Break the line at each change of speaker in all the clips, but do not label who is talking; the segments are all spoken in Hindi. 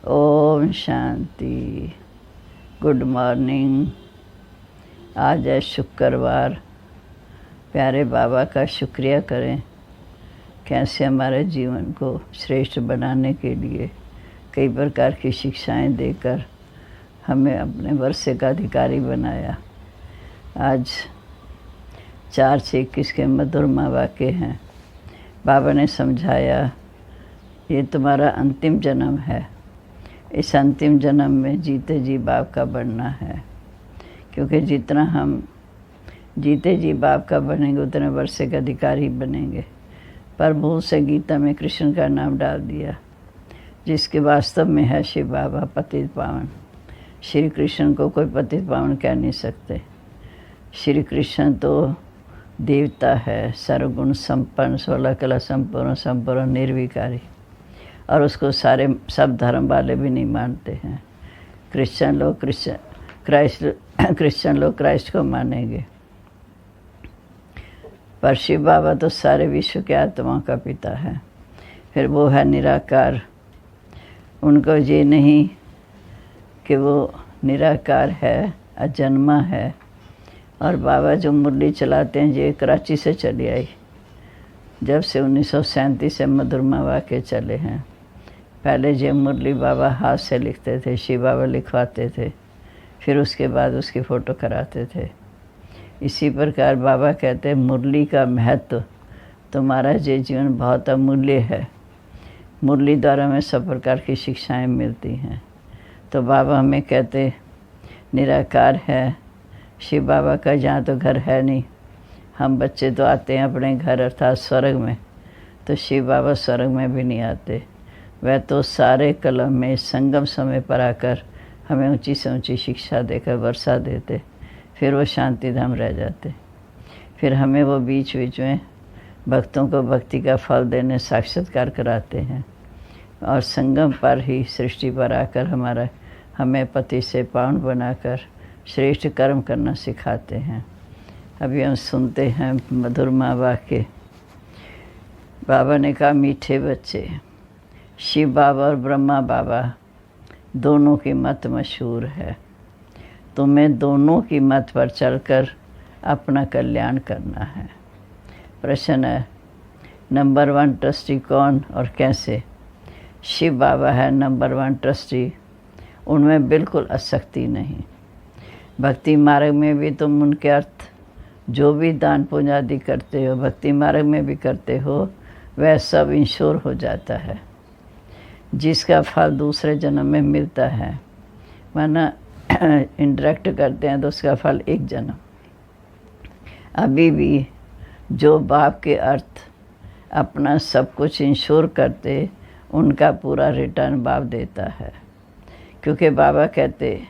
ओम शांति। Good morning. आज है शुक्रवार। प्यारे बाबा का शुक्रिया करें, कैसे हमारे जीवन को श्रेष्ठ बनाने के लिए कई प्रकार की शिक्षाएं देकर हमें अपने वर्षे का अधिकारी बनाया। आज 4/6/21 के मधुरमा वाक्य हैं। बाबा ने समझाया, ये तुम्हारा अंतिम जन्म है। इस अंतिम जन्म में जीते जी बाप का बनना है, क्योंकि जितना हम जीते जी बाप का बनेंगे उतने वर्षे के अधिकारी बनेंगे। पर भूल से गीता में कृष्ण का नाम डाल दिया, जिसके वास्तव में है शिव बाबा पतित पावन। श्री कृष्ण को कोई पतित पावन कह नहीं सकते। श्री कृष्ण तो देवता है, सर्वगुण संपन्न, 16 कला संपूर्ण निर्विकारी, और उसको सब धर्म वाले भी नहीं मानते हैं। क्रिश्चियन लोग क्राइस्ट को मानेंगे, पर शिव बाबा तो सारे विश्व के आत्माओं का पिता है। फिर वो है निराकार। उनको ये नहीं कि वो निराकार है, अजन्मा है। और बाबा जो मुरली चलाते हैं, ये कराची से चली आई। जब से 1937 से मधुरमा वाक्य चले हैं। पहले ये मुरली बाबा हाथ से लिखते थे, शिव बाबा लिखवाते थे, फिर उसके बाद उसकी फ़ोटो कराते थे। इसी प्रकार बाबा कहते हैं, मुरली का महत्व, तुम्हारा ये जीवन बहुत अमूल्य है। मुरली द्वारा हमें सब प्रकार की शिक्षाएं मिलती हैं। तो बाबा हमें कहते निराकार है। शिव बाबा का यहाँ तो घर है नहीं। हम बच्चे तो आते हैं अपने घर अर्थात स्वर्ग में, तो शिव बाबा स्वर्ग में भी नहीं आते। वह तो सारे कलम में संगम समय पर आकर हमें ऊंची से ऊंची शिक्षा देकर वर्षा देते, फिर वो शांति धाम रह जाते। फिर हमें वो बीच बीच में भक्तों को भक्ति का फल देने साक्षात्कार कराते हैं, और संगम पर ही सृष्टि पर आकर हमें पति से पावन बनाकर श्रेष्ठ कर्म करना सिखाते हैं। अभी हम सुनते हैं मधुरमा वाक्य। बाबा ने कहा, मीठे बच्चे, शिव बाबा और ब्रह्मा बाबा दोनों की मत मशहूर है। तुम्हें दोनों की मत पर चलकर अपना कल्याण करना है। प्रश्न है, नंबर 1 ट्रस्टी कौन और कैसे? शिव बाबा है नंबर 1 ट्रस्टी। उनमें बिल्कुल आसक्ति नहीं। भक्ति मार्ग में भी तुम उनके अर्थ जो भी दान पुण्य आदि करते हो, भक्ति मार्ग में भी करते हो, वह सब इंश्योर हो जाता है। जिसका फल दूसरे जन्म में मिलता है, माना इंटरेक्ट करते हैं तो उसका फल एक जन्म। अभी भी जो बाप के अर्थ अपना सब कुछ इंश्योर करते, उनका पूरा रिटर्न बाप देता है। क्योंकि बाबा कहते,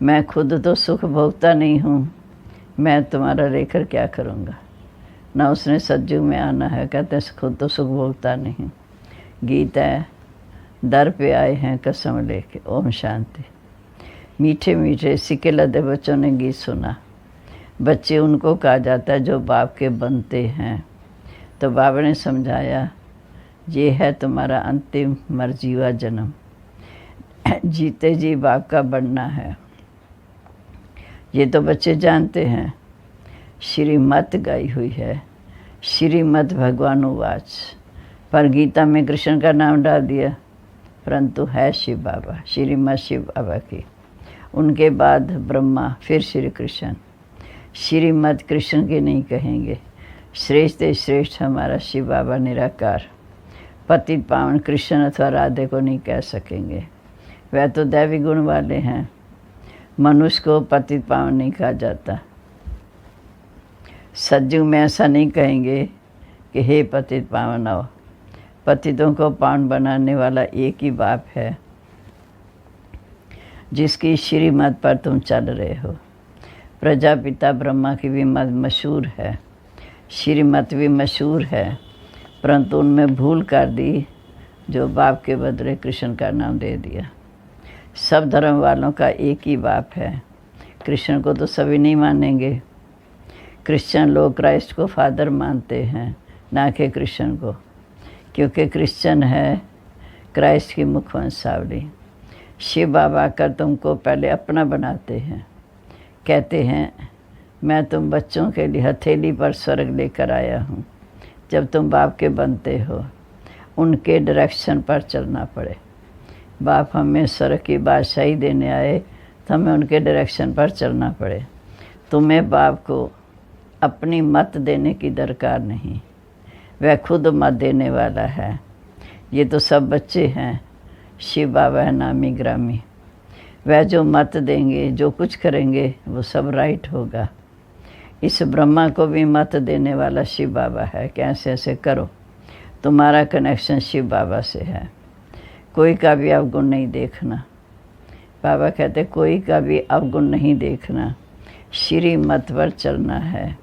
मैं खुद तो सुख भोगता नहीं हूँ, मैं तुम्हारा लेकर क्या करूँगा। ना उसने सज्जू में आना है, कहते खुद तो सुख भोगता नहीं। गीत है, दर पे आए हैं कसम लेके। ओम शांति। मीठे मीठे सिक्के लदे बच्चों ने गीत सुना। बच्चे उनको कहा जाता है जो बाप के बनते हैं। तो बाबा ने समझाया, ये है तुम्हारा अंतिम मरजीवा जन्म। जीते जी बाप का बनना है। ये तो बच्चे जानते हैं। श्रीमत गाई हुई है, श्रीमद भगवान उवाच। पर गीता में कृष्ण का नाम डाल दिया, परंतु है शिव बाबा, श्रीमद शिव बाबा की। उनके बाद ब्रह्मा, फिर श्री कृष्ण। श्रीमद कृष्ण के नहीं कहेंगे। श्रेष्ठ श्रेष्ठ हमारा शिव बाबा निराकार। पतित पावन कृष्ण अथवा राधे को नहीं कह सकेंगे, वह तो दैवी गुण वाले हैं। मनुष्य को पतित पावन नहीं कहा जाता। सज्जू में ऐसा नहीं कहेंगे कि हे पतित पावन आओ। पतितों को पावन बनाने वाला एक ही बाप है, जिसकी श्रीमत पर तुम चल रहे हो। प्रजापिता ब्रह्मा की भी मत मशहूर है, श्रीमत भी मशहूर है, परंतु उनमें भूल कर दी, जो बाप के बदले कृष्ण का नाम दे दिया। सब धर्म वालों का एक ही बाप है। कृष्ण को तो सभी नहीं मानेंगे। क्रिश्चियन लोग क्राइस्ट को फादर मानते हैं, ना कि कृष्ण को, क्योंकि क्रिश्चियन है क्राइस्ट की मुख वंशावली। शिव बाबा आकर तुमको पहले अपना बनाते हैं, कहते हैं मैं तुम बच्चों के लिए हथेली पर स्वर्ग लेकर आया हूँ। जब तुम बाप के बनते हो उनके डायरेक्शन पर चलना पड़े। बाप हमें स्वर्ग की बादशाही देने आए तो हमें उनके डायरेक्शन पर चलना पड़े। तुम्हें बाप को अपनी मत देने की दरकार नहीं, वह खुद मत देने वाला है। ये तो सब बच्चे हैं, शिव बाबा है नामी ग्रामी। वह जो मत देंगे, जो कुछ करेंगे वो सब राइट होगा। इस ब्रह्मा को भी मत देने वाला शिव बाबा है कि ऐसे ऐसे करो। तुम्हारा कनेक्शन शिव बाबा से है। कोई का भी अवगुण नहीं देखना। बाबा कहते कोई का भी अवगुण नहीं देखना, श्री मत पर चलना है।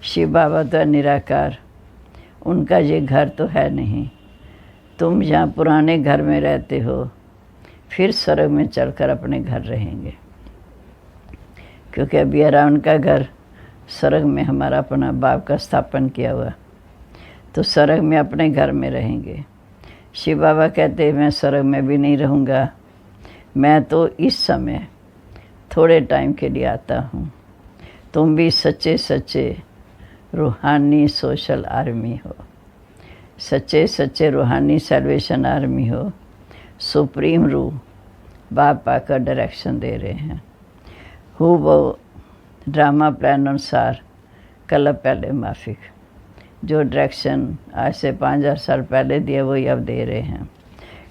शिव बाबा तो निराकार, उनका ये घर तो है नहीं। तुम जहाँ पुराने घर में रहते हो फिर स्वर्ग में चलकर अपने घर रहेंगे, क्योंकि अभी अराउंड का घर स्वर्ग में हमारा अपना बाप का स्थापन किया हुआ, तो स्वर्ग में अपने घर में रहेंगे। शिव बाबा कहते मैं स्वर्ग में भी नहीं रहूँगा, मैं तो इस समय थोड़े टाइम के लिए आता हूँ। तुम भी सच्चे सच्चे रूहानी सोशल आर्मी हो, सच्चे सच्चे रूहानी सैल्वेशन आर्मी हो। सुप्रीम रूह बाप आकर डायरेक्शन दे रहे हैं। वो ड्रामा प्लान अनुसार कल पहले माफिक जो डायरेक्शन आज से 5000 साल पहले दिया वही अब दे रहे हैं।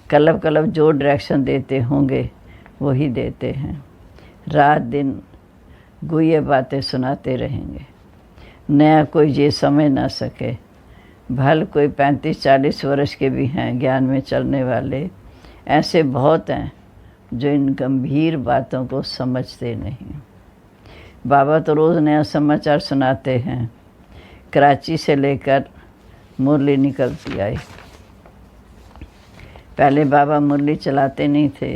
कलब जो डायरेक्शन देते होंगे वही देते हैं। रात दिन गुये बातें सुनाते रहेंगे, नया कोई ये समझ ना सके। भल कोई 35-40 वर्ष के भी हैं ज्ञान में चलने वाले, ऐसे बहुत हैं जो इन गंभीर बातों को समझते नहीं। बाबा तो रोज़ नया समाचार सुनाते हैं। कराची से लेकर मुरली निकलती आई। पहले बाबा मुरली चलाते नहीं थे,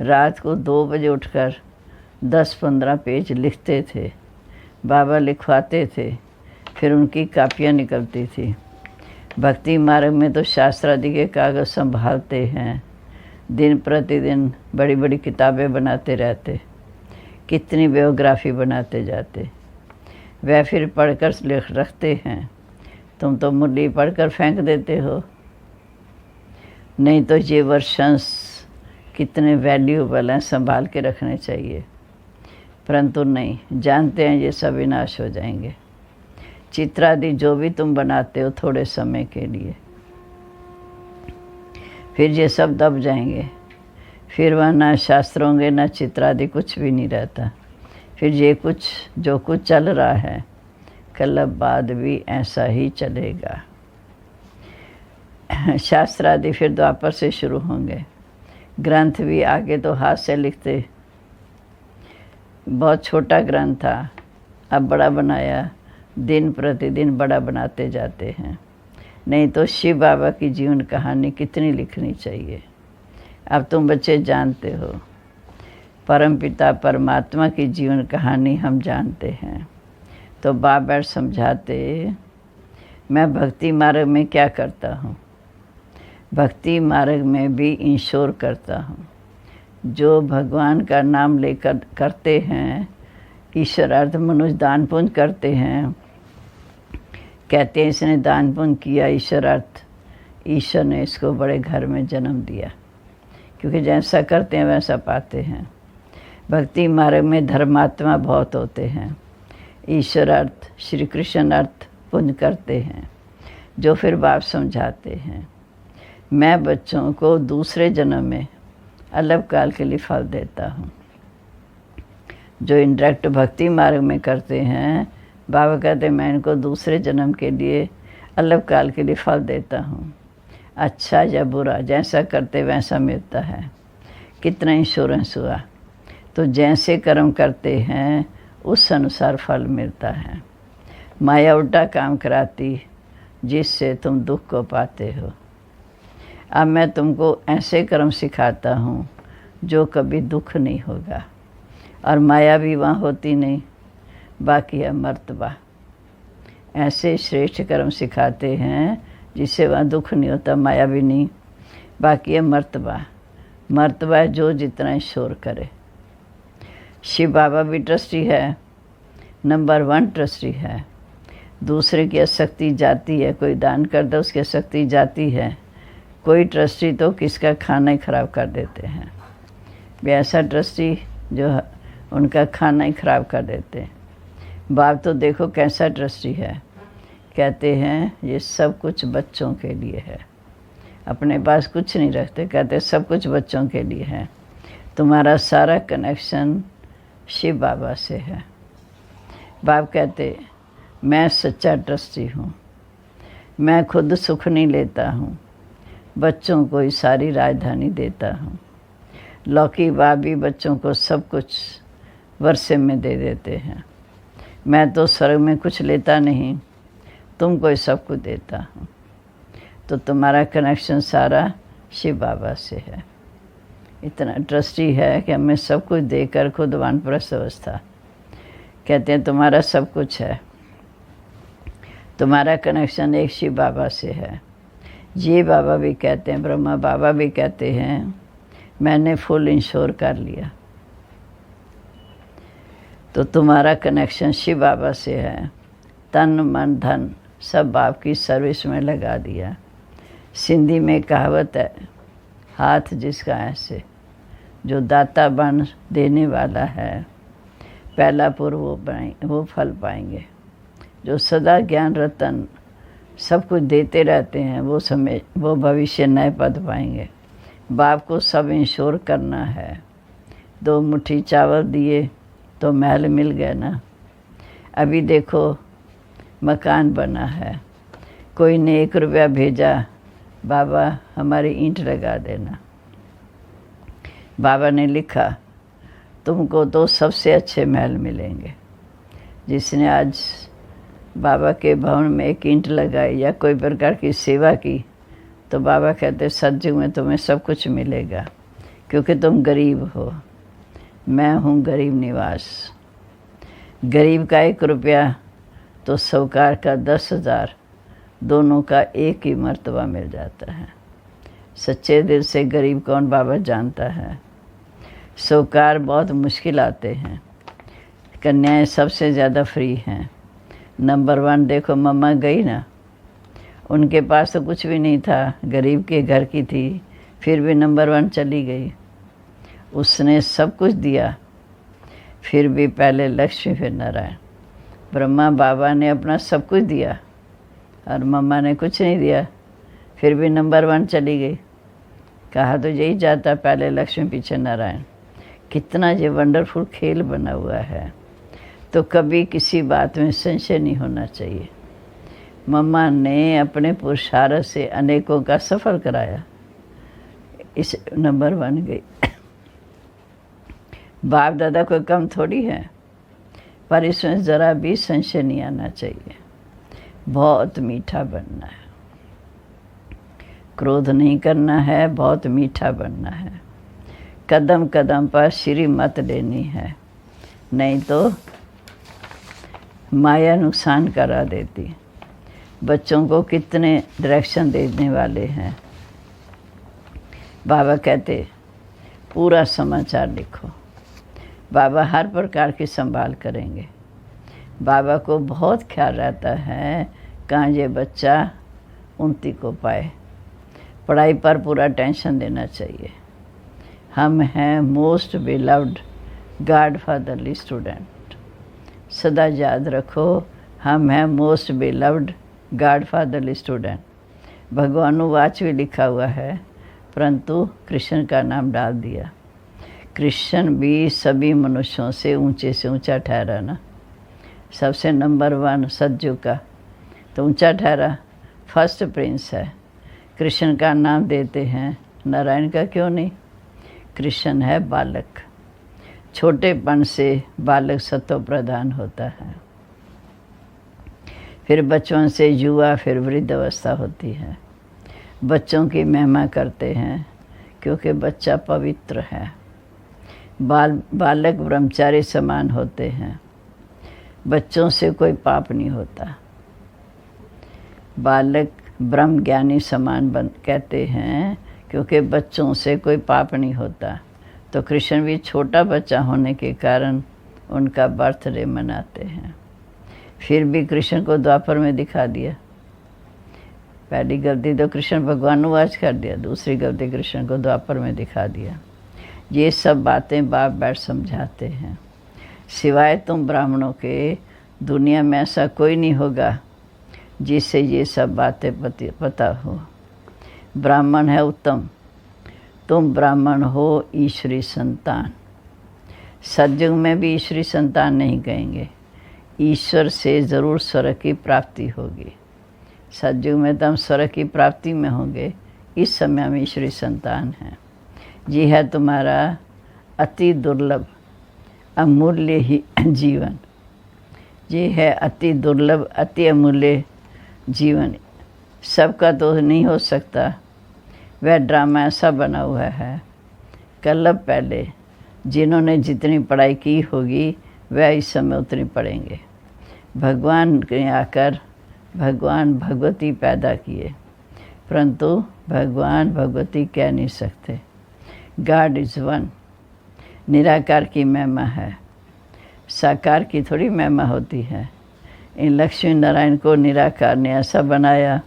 रात को 2 बजे उठकर 10-15 पेज लिखते थे। बाबा लिखवाते थे, फिर उनकी कापियाँ निकलती थी। भक्ति मार्ग में तो शास्त्रादि के कागज़ संभालते हैं, दिन प्रतिदिन बड़ी बड़ी किताबें बनाते रहते, कितनी बायोग्राफी बनाते जाते। वह फिर पढ़कर लिख रखते हैं। तुम तो मुरली पढ़कर फेंक देते हो। नहीं तो ये वर्शंस कितने वैल्यूएबल हैं, संभाल के रखने चाहिए, परंतु नहीं, जानते हैं ये सब विनाश हो जाएंगे। चित्रादि जो भी तुम बनाते हो थोड़े समय के लिए, फिर ये सब दब जाएंगे। फिर वहाँ ना शास्त्र होंगे ना चित्रादि, कुछ भी नहीं रहता। फिर ये कुछ जो कुछ चल रहा है कल बाद भी ऐसा ही चलेगा। शास्त्रादि फिर द्वापर से शुरू होंगे। ग्रंथ भी आगे तो हाथ से लिखते, बहुत छोटा ग्रंथ था, अब बड़ा बनाया, दिन प्रतिदिन बड़ा बनाते जाते हैं। नहीं तो शिव बाबा की जीवन कहानी कितनी लिखनी चाहिए। अब तुम बच्चे जानते हो, परमपिता परमात्मा की जीवन कहानी हम जानते हैं। तो बाप बैठ समझाते, मैं भक्ति मार्ग में क्या करता हूँ। भक्ति मार्ग में भी इंश्योर करता हूँ। जो भगवान का नाम लेकर करते हैं, ईश्वर अर्थ मनुष्य दान पुण्य करते हैं, कहते हैं इसने दान पुण्य किया, ईश्वर अर्थ ईश्वर ने इसको बड़े घर में जन्म दिया, क्योंकि जैसा करते हैं वैसा पाते हैं। भक्ति मार्ग में धर्मात्मा बहुत होते हैं। ईश्वर अर्थ श्री कृष्ण अर्थ पुण्य करते हैं, जो फिर बाप समझाते हैं। मैं बच्चों को दूसरे जन्म में अलग काल के लिए फल देता हूँ। जो इंडायरेक्ट भक्ति मार्ग में करते हैं, बाबा कहते हैं मैं इनको दूसरे जन्म के लिए अलग काल के लिए फल देता हूँ। अच्छा या बुरा जैसा करते वैसा मिलता है। कितना इंश्योरेंस हुआ। तो जैसे कर्म करते हैं उस अनुसार फल मिलता है। माया उल्टा काम कराती, जिससे तुम दुख को पाते हो। अब मैं तुमको ऐसे कर्म सिखाता हूँ जो कभी दुख नहीं होगा, और माया भी वहाँ होती नहीं, बाकी है मर्तबा। ऐसे श्रेष्ठ कर्म सिखाते हैं जिससे वहाँ दुख नहीं होता, माया भी नहीं, बाकी है मर्तबा। मर्तबा है जो जितना शोर करे। शिव बाबा भी ट्रस्टी है, नंबर 1 ट्रस्टी है। दूसरे की आसक्ति जाती है, कोई दान कर दे उसकी आसक्ति जाती है। कोई ट्रस्टी तो किसका खाना ही ख़राब कर देते हैं। वे ऐसा ट्रस्टी जो उनका खाना ही ख़राब कर देते हैं। बाप तो देखो कैसा ट्रस्टी है, कहते हैं ये सब कुछ बच्चों के लिए है, अपने पास कुछ नहीं रखते, कहते सब कुछ बच्चों के लिए है। तुम्हारा सारा कनेक्शन शिव बाबा से है। बाप कहते मैं सच्चा ट्रस्टी हूँ, मैं खुद सुख नहीं लेता हूँ, बच्चों को ही सारी राजधानी देता हूँ। लौकी बाप भी बच्चों को सब कुछ वर्षे में दे देते हैं। मैं तो स्वर्ग में कुछ लेता नहीं, तुमको ही सब कुछ देता हूँ। तो तुम्हारा कनेक्शन सारा शिव बाबा से है। इतना ट्रस्टी है कि हमें सब कुछ देकर खुद वानप्रस्थ अवस्था। कहते हैं तुम्हारा सब कुछ है, तुम्हारा कनेक्शन एक शिव बाबा से है। ये बाबा भी कहते हैं, ब्रह्मा बाबा भी कहते हैं मैंने फुल इंश्योर कर लिया। तो तुम्हारा कनेक्शन शिव बाबा से है। तन मन धन सब बाप की सर्विस में लगा दिया। सिंधी में कहावत है, हाथ जिसका ऐसे, जो दाता बन देने वाला है पहला पुर वो फल पाएंगे। जो सदा ज्ञान रतन सब कुछ देते रहते हैं वो भविष्य नए पद पाएंगे। बाप को सब इंश्योर करना है। 2 मुट्ठी चावल दिए तो महल मिल गया ना। अभी देखो मकान बना है, कोई ने 1 रुपया भेजा, बाबा हमारी ईंट लगा देना। बाबा ने लिखा तुमको तो सबसे अच्छे महल मिलेंगे। जिसने आज बाबा के भवन में 1 ईंट लगाई या कोई प्रकार की सेवा की, तो बाबा कहते सतयुग में तुम्हें सब कुछ मिलेगा, क्योंकि तुम गरीब हो। मैं हूँ गरीब निवास। गरीब का 1 रुपया तो साहूकार का 10,000, दोनों का एक ही मर्तबा मिल जाता है। सच्चे दिल से गरीब कौन बाबा जानता है। साहूकार बहुत मुश्किल आते हैं, कन्याएं सबसे ज़्यादा फ्री हैं। नंबर 1 देखो मम्मा गई ना, उनके पास तो कुछ भी नहीं था, गरीब के घर की थी, फिर भी नंबर 1 चली गई। उसने सब कुछ दिया, फिर भी पहले लक्ष्मी फिर नारायण। ब्रह्मा बाबा ने अपना सब कुछ दिया और मम्मा ने कुछ नहीं दिया, फिर भी नंबर 1 चली गई। कहा तो यही जाता, पहले लक्ष्मी पीछे नारायण। कितना ये वंडरफुल खेल बना हुआ है। तो कभी किसी बात में संशय नहीं होना चाहिए। मम्मा ने अपने पुरुषार्थ से अनेकों का सफल कराया, इस नंबर 1 गई। बाप दादा कोई कम थोड़ी है, पर इसमें ज़रा भी संशय नहीं आना चाहिए। बहुत मीठा बनना है, क्रोध नहीं करना है, बहुत मीठा बनना है। कदम कदम पर श्री मत लेनी है, नहीं तो माया नुकसान करा देती। बच्चों को कितने डायरेक्शन देने वाले हैं। बाबा कहते पूरा समाचार लिखो। बाबा हर प्रकार की संभाल करेंगे। बाबा को बहुत ख्याल रहता है कहाँ ये बच्चा उन्नति को पाए। पढ़ाई पर पूरा टेंशन देना चाहिए। हम हैं most beloved God fatherly student. सदा याद रखो, हम हैं most beloved God fatherly student. भगवानुवाच भी लिखा हुआ है, परंतु कृष्ण का नाम डाल दिया। कृष्ण भी सभी मनुष्यों से ऊंचा ठहरा ना। सबसे नंबर 1 सतयुग का तो ऊंचा ठहरा, फर्स्ट प्रिंस है। कृष्ण का नाम देते हैं, नारायण का क्यों नहीं। कृष्ण है बालक, छोटेपन से बालक सत्व प्रधान होता है, फिर बचपन से युवा, फिर वृद्ध अवस्था होती है। बच्चों की महिमा करते हैं क्योंकि बच्चा पवित्र है। बालक ब्रह्मचारी समान होते हैं, बच्चों से कोई पाप नहीं होता। बालक ब्रह्म ज्ञानी समान कहते हैं क्योंकि बच्चों से कोई पाप नहीं होता। तो कृष्ण भी छोटा बच्चा होने के कारण उनका बर्थडे मनाते हैं। फिर भी कृष्ण को द्वापर में दिखा दिया। पहली गलती तो कृष्ण भगवानुवाच कर दिया, दूसरी गलती कृष्ण को द्वापर में दिखा दिया। ये सब बातें बाप बैठ समझाते हैं। सिवाय तुम ब्राह्मणों के दुनिया में ऐसा कोई नहीं होगा जिससे ये सब बातें पता हो। ब्राह्मण है उत्तम, तुम ब्राह्मण हो ईश्वरी संतान। सतयुग में भी ईश्वरी संतान नहीं कहेंगे, ईश्वर से ज़रूर स्वर्ग की प्राप्ति होगी। सतयुग में तो हम स्वर्ग की प्राप्ति में होंगे, इस समय हम ईश्वरी संतान हैं। ये है तुम्हारा अति दुर्लभ अमूल्य ही जीवन। ये है अति दुर्लभ अति अमूल्य जीवन। सबका तो नहीं हो सकता। वह ड्रामा ऐसा बना हुआ है, कल्लब पहले जिन्होंने जितनी पढ़ाई की होगी वह इस समय उतनी पढ़ेंगे। भगवान के आकर भगवान भगवती पैदा किए, परंतु भगवान भगवती कह नहीं सकते। God is one. निराकार की महिमा है, साकार की थोड़ी महिमा होती है। इन लक्ष्मी नारायण को निराकार ने ऐसा बनाया।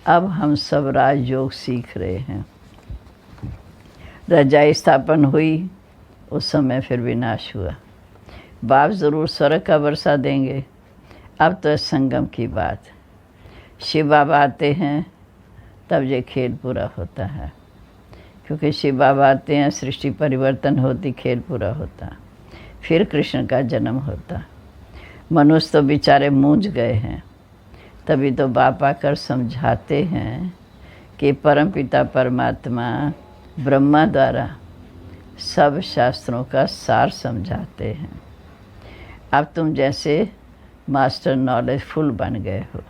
अब हम सब राजयोग सीख रहे हैं। रजाई स्थापन हुई, उस समय फिर विनाश हुआ। बाप ज़रूर स्वर्ग का वर्षा देंगे। अब तो संगम की बात। शिव बाबा आते हैं तब ये खेल पूरा होता है, क्योंकि शिव बाबा आते हैं, सृष्टि परिवर्तन होती, खेल पूरा होता, फिर कृष्ण का जन्म होता। मनुष्य तो बेचारे मूंझ गए हैं। तभी तो बाप आकर समझाते हैं कि परमपिता परमात्मा ब्रह्मा द्वारा सब शास्त्रों का सार समझाते हैं। अब तुम जैसे मास्टर नॉलेजफुल बन गए हो।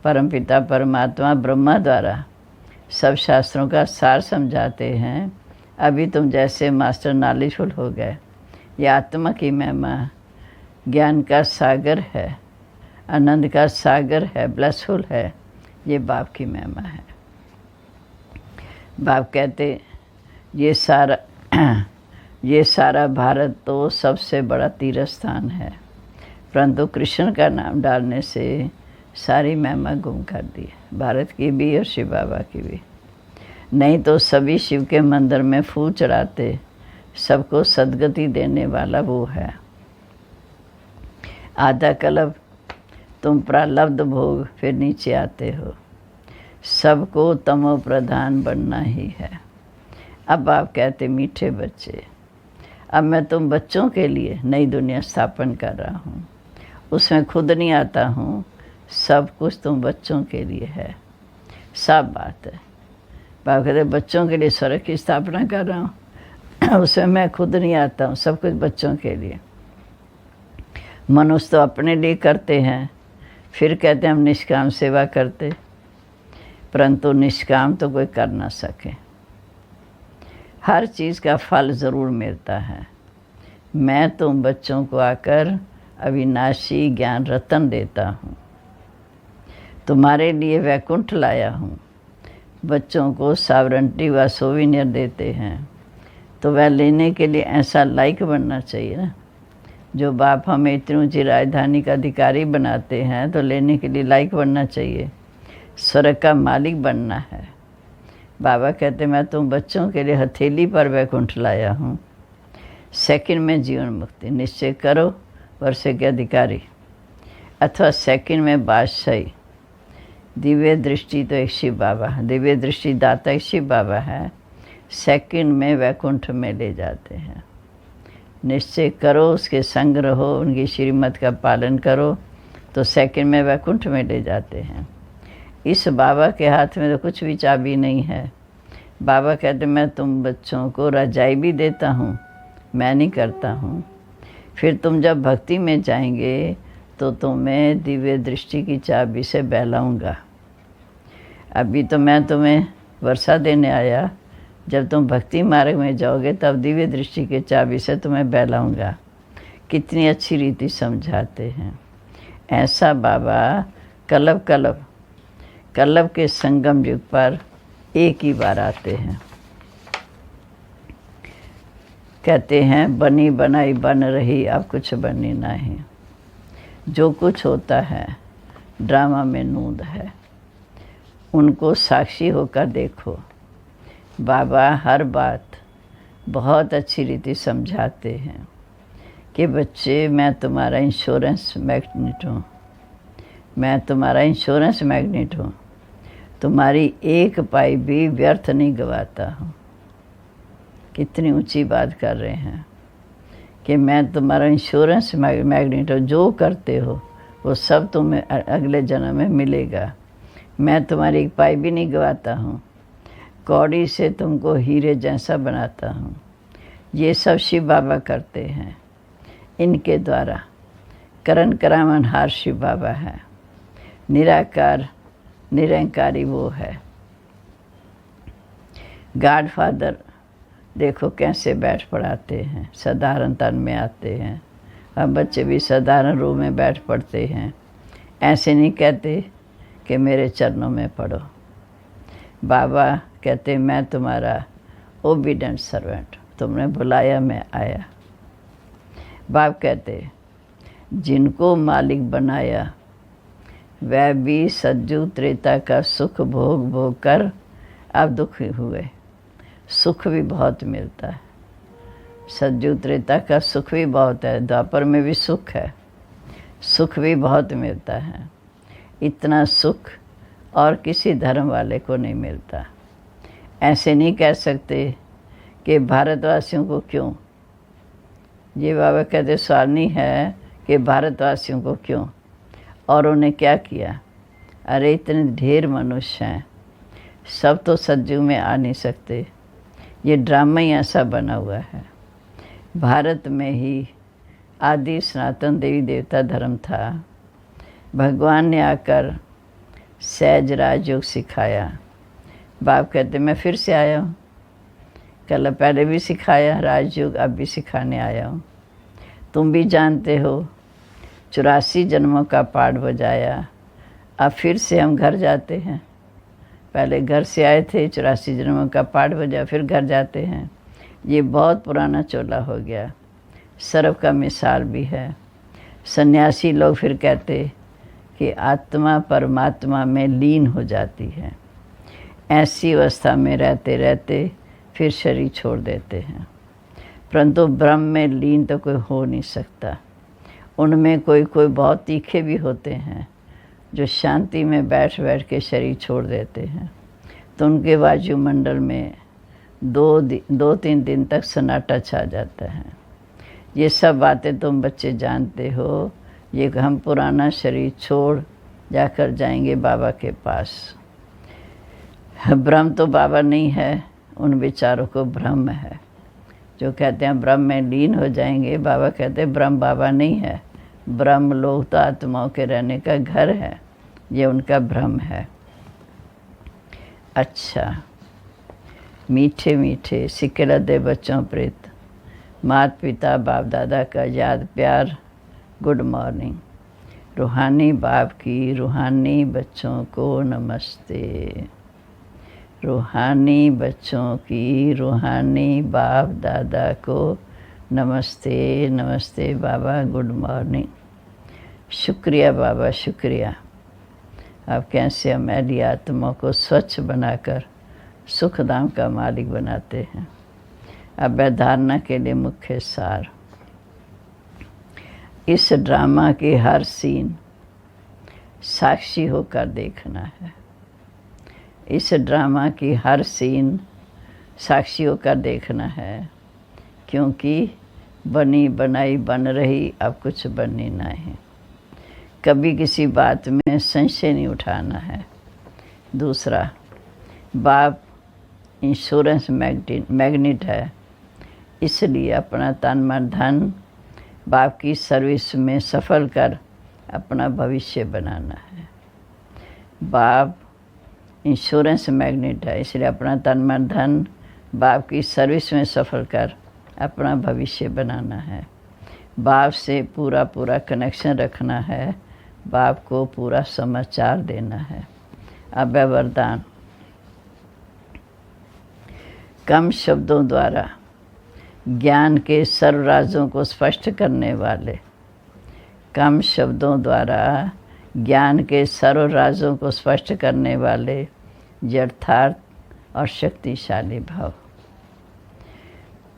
परमपिता परमात्मा ब्रह्मा द्वारा सब शास्त्रों का सार समझाते हैं। अभी तुम जैसे मास्टर नॉलेजफुल हो गए। ये आत्मा की महिमा ज्ञान का सागर है, आनंद का सागर है, ब्लेसफुल है। ये बाप की महिमा है। बाप कहते ये सारा भारत तो सबसे बड़ा तीर्थ स्थान है, परंतु कृष्ण का नाम डालने से सारी महिमा गुम कर दी, भारत की भी और शिव बाबा की भी। नहीं तो सभी शिव के मंदिर में फूल चढ़ाते, सबको सद्गति देने वाला वो है। आधा कल्प तुम प्रारब्ध भोग फिर नीचे आते हो। सबको तमो प्रधान बनना ही है। अब आप कहते मीठे बच्चे, अब मैं तुम बच्चों के लिए नई दुनिया स्थापन कर रहा हूँ। उसमें खुद नहीं आता हूँ, सब कुछ तुम बच्चों के लिए है। सब बात है। बाप कहते बच्चों के लिए स्वर्ग की स्थापना कर रहा हूँ, उसमें मैं खुद नहीं आता हूँ, सब कुछ बच्चों के लिए। मनुष्य तो अपने लिए करते हैं, फिर कहते हैं हम निष्काम सेवा करते, परंतु निष्काम तो कोई कर ना सके। हर चीज़ का फल ज़रूर मिलता है। मैं तुम बच्चों को आकर अविनाशी ज्ञान रतन देता हूँ। तुम्हारे लिए वैकुंठ लाया हूँ। बच्चों को सावरंटी व सोविनियर देते हैं, तो वह लेने के लिए ऐसा लायक बनना चाहिए ना। जो बाप हमें इतनी ऊँची राजधानी का अधिकारी बनाते हैं, तो लेने के लिए लायक बनना चाहिए, स्वर्ग का मालिक बनना है। बाबा कहते मैं तुम बच्चों के लिए हथेली पर वैकुंठ लाया हूँ। सेकंड में जीवन मुक्ति निश्चय करो, वर्षे के अधिकारी, अथवा सेकंड में बादशाही। दिव्य दृष्टि तो एक शिव बाबा है, दिव्य दृष्टि दाता एक शिव बाबा है। सेकंड में वैकुंठ में ले जाते हैं। निश्चय करो, उसके संग रहो, उनकी श्रीमत का पालन करो, तो सेकंड में वैकुंठ में ले जाते हैं। इस बाबा के हाथ में तो कुछ भी चाबी नहीं है। बाबा कहते मैं तुम बच्चों को रजाई भी देता हूँ, मैं नहीं करता हूँ। फिर तुम जब भक्ति में जाएंगे तो तुम्हें दिव्य दृष्टि की चाबी से बहलाऊँगा। अभी तो मैं तुम्हें वर्षा देने आया, जब तुम भक्ति मार्ग में जाओगे तब दिव्य दृष्टि के चाबी से तुम्हें बहलाऊँगा। कितनी अच्छी रीति समझाते हैं। ऐसा बाबा कल्लब के संगम युग पर एक ही बार आते हैं। कहते हैं बनी बनाई बन रही, अब कुछ बनी नहीं। जो कुछ होता है ड्रामा में नूंद है, उनको साक्षी होकर देखो। बाबा हर बात बहुत अच्छी रीति समझाते हैं कि बच्चे, मैं तुम्हारा इंश्योरेंस मैग्नेट हूँ, मैं तुम्हारा इंश्योरेंस मैग्नेट हूँ, तुम्हारी एक पाई भी व्यर्थ नहीं गवाता हूँ। कितनी ऊंची बात कर रहे हैं कि मैं तुम्हारा इंश्योरेंस मैग्नेट हूँ, जो करते हो वो सब तुम्हें अगले जन्म में मिलेगा। मैं तुम्हारी एक पाई भी नहीं गवाता हूँ, कौड़ी से तुमको हीरे जैसा बनाता हूँ। ये सब शिव बाबा करते हैं, इनके द्वारा करण करावनहार शिव बाबा है। निराकार निरंकारी वो है। गॉड फादर देखो कैसे बैठ पढ़ाते हैं, साधारण तन में आते हैं। हम बच्चे भी साधारण रूप में बैठ पढ़ते हैं। ऐसे नहीं कहते कि मेरे चरणों में पढ़ो। बाबा कहते मैं तुम्हारा ओबीडेंट सर्वेंट, तुमने बुलाया मैं आया। बाप कहते जिनको मालिक बनाया वह भी सज्जू त्रेता का सुख भोग भोग कर अब दुखी हुए। सुख भी बहुत मिलता है, सज्जू त्रेता का सुख भी बहुत है, द्वापर में भी सुख है, सुख भी बहुत मिलता है। इतना सुख और किसी धर्म वाले को नहीं मिलता। ऐसे नहीं कह सकते कि भारतवासियों को क्यों। ये बाबा कहते सवाल नहीं है कि भारतवासियों को क्यों और उन्हें क्या किया। अरे इतने ढेर मनुष्य हैं, सब तो सज्जू में आ नहीं सकते। ये ड्रामा ही ऐसा बना हुआ है। भारत में ही आदि सनातन देवी देवता धर्म था। भगवान ने आकर सहज राजयोग सिखाया। बाप कहते मैं फिर से आया हूँ, कल पहले भी सिखाया राजयोग, अब भी सिखाने आया हूँ। तुम भी जानते हो 84 जन्मों का पाठ बजाया, अब फिर से हम घर जाते हैं। पहले घर से आए थे, 84 जन्मों का पाठ बजा, फिर घर जाते हैं। ये बहुत पुराना चोला हो गया। सर्व का मिसाल भी है। सन्यासी लोग फिर कहते कि आत्मा परमात्मा में लीन हो जाती है। ऐसी अवस्था में रहते रहते फिर शरीर छोड़ देते हैं। परंतु ब्रह्म में लीन तो कोई हो नहीं सकता। उनमें कोई कोई बहुत तीखे भी होते हैं जो शांति में बैठ बैठ के शरीर छोड़ देते हैं, तो उनके वायुमंडल में दो तीन दिन तक सन्नाटा छा जाता है। ये सब बातें तुम बच्चे जानते हो। ये हम पुराना शरीर छोड़ जाकर जाएंगे बाबा के पास। ब्रह्म तो बाबा नहीं है, उन विचारों को ब्रह्म है। जो कहते हैं ब्रह्म में लीन हो जाएंगे, बाबा कहते हैं ब्रह्म बाबा नहीं है। ब्रह्म लोग तो आत्माओं के रहने का घर है, ये उनका भ्रम है। अच्छा, मीठे मीठे सिक्के लदे बच्चों प्रीत, माता पिता बाप दादा का याद प्यार, गुड मॉर्निंग। रूहानी बाप की रूहानी बच्चों को नमस्ते। रूहानी बच्चों की रूहानी बाप दादा को नमस्ते। नमस्ते बाबा, गुड मॉर्निंग। शुक्रिया बाबा, शुक्रिया। आप कैसे मैली आत्मा को स्वच्छ बनाकर सुखधाम का मालिक बनाते हैं। अब धारणा के लिए मुख्य सार। इस ड्रामा के हर सीन साक्षी होकर देखना है। इस ड्रामा की हर सीन साक्षी होकर देखना है, क्योंकि बनी बनाई बन रही, अब कुछ बननी नहीं। कभी किसी बात में संशय नहीं उठाना है। दूसरा, बाप इंश्योरेंस मैग्नेट है, इसलिए अपना तन मन धन बाप की सर्विस में सफल कर अपना भविष्य बनाना है। बाप इंश्योरेंस मैग्नेट है, इसलिए अपना तन मन धन बाप की सर्विस में सफल कर अपना भविष्य बनाना है। बाप से पूरा पूरा कनेक्शन रखना है, बाप को पूरा समाचार देना है। अब वरदान। कम शब्दों द्वारा ज्ञान के सर्व राजों को स्पष्ट करने वाले, कम शब्दों द्वारा ज्ञान के सर्व राजों को स्पष्ट करने वाले यथार्थ और शक्तिशाली भाव।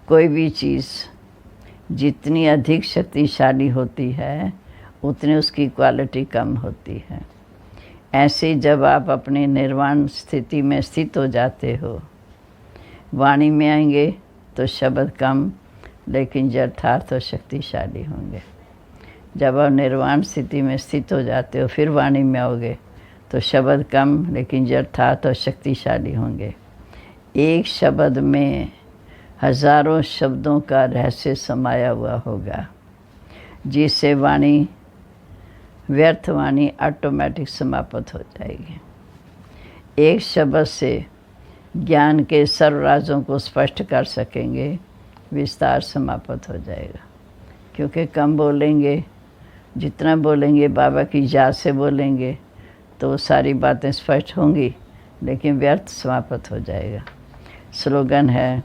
कोई भी चीज़ जितनी अधिक शक्तिशाली होती है उतनी उसकी क्वालिटी कम होती है। ऐसे जब आप अपनी निर्वाण स्थिति में स्थित हो जाते हो, वाणी में आएंगे तो शब्द कम लेकिन यथार्थ और शक्तिशाली होंगे। जब आप निर्वाण स्थिति में स्थित हो जाते हो फिर वाणी में आओगे तो शब्द कम लेकिन यथार्थ और शक्तिशाली होंगे। एक शब्द में हजारों शब्दों का रहस्य समाया हुआ होगा, जिससे वाणी व्यर्थ वाणी ऑटोमेटिक समाप्त हो जाएगी। एक शब्द से ज्ञान के सर्व राजों को स्पष्ट कर सकेंगे, विस्तार समाप्त हो जाएगा। क्योंकि कम बोलेंगे, जितना बोलेंगे बाबा की याद से बोलेंगे तो वो सारी बातें स्पष्ट होंगी लेकिन व्यर्थ समाप्त हो जाएगा। स्लोगन है,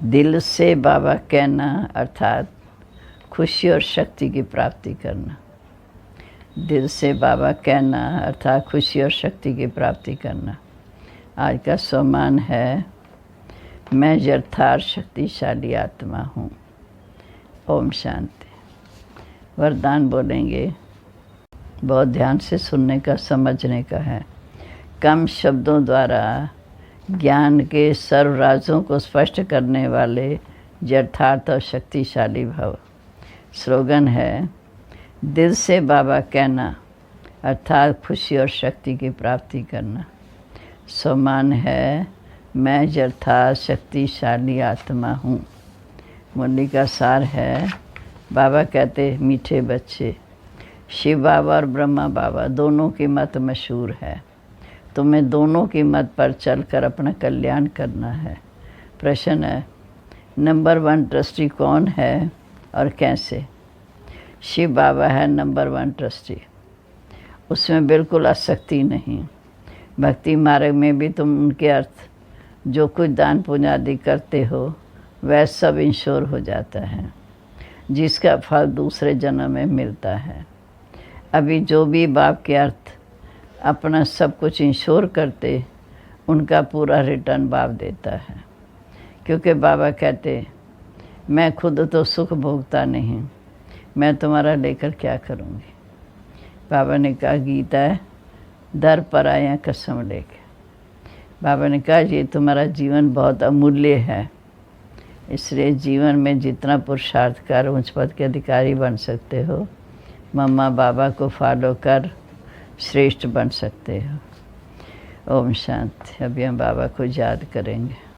दिल से बाबा कहना अर्थात खुशी और शक्ति की प्राप्ति करना। दिल से बाबा कहना अर्थात खुशी और शक्ति की प्राप्ति करना। आज का सम्मान है, मैं यथार्थ शक्तिशाली आत्मा हूँ। ओम शांति। वरदान बोलेंगे, बहुत ध्यान से सुनने का, समझने का है। कम शब्दों द्वारा ज्ञान के सर्व राजों को स्पष्ट करने वाले यथार्थ और शक्तिशाली भव। स्लोगन है, दिल से बाबा कहना अर्थात खुशी और शक्ति की प्राप्ति करना। सम्मान है, मैं यथार्थ शक्तिशाली आत्मा हूँ। मुरली का सार है, बाबा कहते मीठे बच्चे, शिव बाबा और ब्रह्मा बाबा दोनों की मत मशहूर है। तुम्हें दोनों की मत पर चलकर अपना कल्याण करना है। प्रश्न है, नंबर 1 ट्रस्टी कौन है और कैसे? शिव बाबा है नंबर 1 ट्रस्टी। उसमें बिल्कुल आसक्ति नहीं। भक्ति मार्ग में भी तुम उनके अर्थ जो कुछ दान पुण्य आदि करते हो वह सब इंश्योर हो जाता है, जिसका फल दूसरे जन्म में मिलता है। अभी जो भी बाप के अर्थ अपना सब कुछ इंश्योर करते, उनका पूरा रिटर्न बाप देता है। क्योंकि बाबा कहते, मैं खुद तो सुख भोगता नहीं, मैं तुम्हारा लेकर क्या करूँगी। बाबा ने कहा, गीता है, दर पर आया कसम लेके। बाबा ने कहा, ये तुम्हारा जीवन बहुत अमूल्य है, इसलिए जीवन में जितना पुरुषार्थ कर उच्च पद के अधिकारी बन सकते हो, मम्मा बाबा को फॉलो कर श्रेष्ठ बन सकते हो। ओम शांति। अभी हम बाबा को याद करेंगे।